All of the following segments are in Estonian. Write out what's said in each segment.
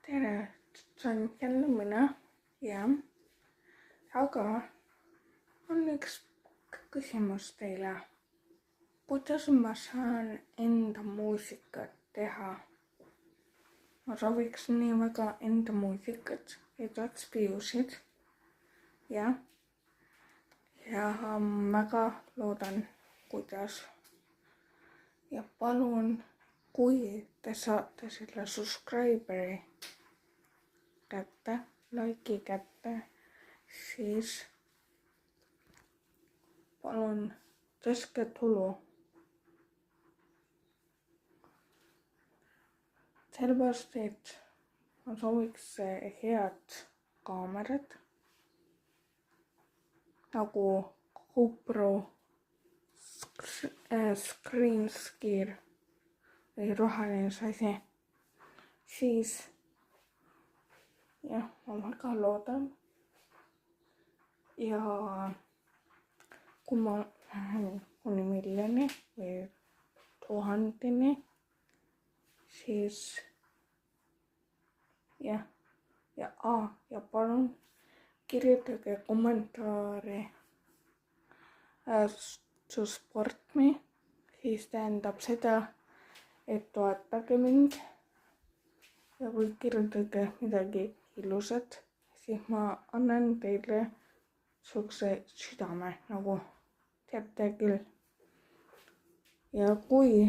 Tere, see on jälle mina ja aga on üks küsimus teile. Kuidas ma saan enda muusikat teha? Ma sooviks nii väga enda muusikat, et oleks viewsid ja väga loodan, kuidas. Ja palun, kui te saate selle subscriberi kätte, like'i kätte, siis palun tõstke tulu. Sellepärast, et ma sooviks head kaamerat, nagu GoPro Screengear või roheline asi. Siis jah, ma väga loodan. Ja kui ma lähen kuni miljoni või 1000-ni, siis ja palun kirjutage kommentaari support me, siis tähendab seda, et toetage mind. Ja kui kirjutage midagi ilusat, siis ma annan teile sihukese südame, nagu teate küll. Ja kui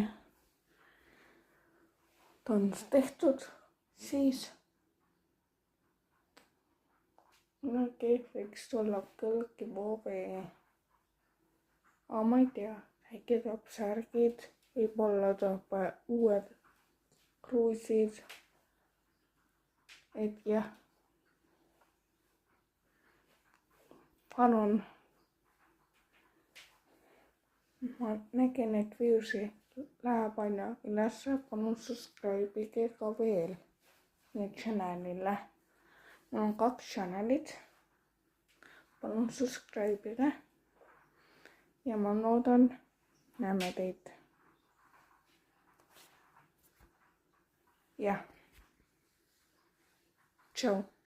ta on tehtud, siis kunagi võiks tulla kõlkipoovi. Aga ma ei tea, äkki tuleb särgid, võib-olla tuleb uued kruusid. Et jah, palun, ma nägin, et viewsi läheb aina üles, palun subscribe'ige ka veel nüüd channel'ile. Mul on 2 channel'it, palun subscribe'ige ja ma loodan, näeme teid. Jah, tšau.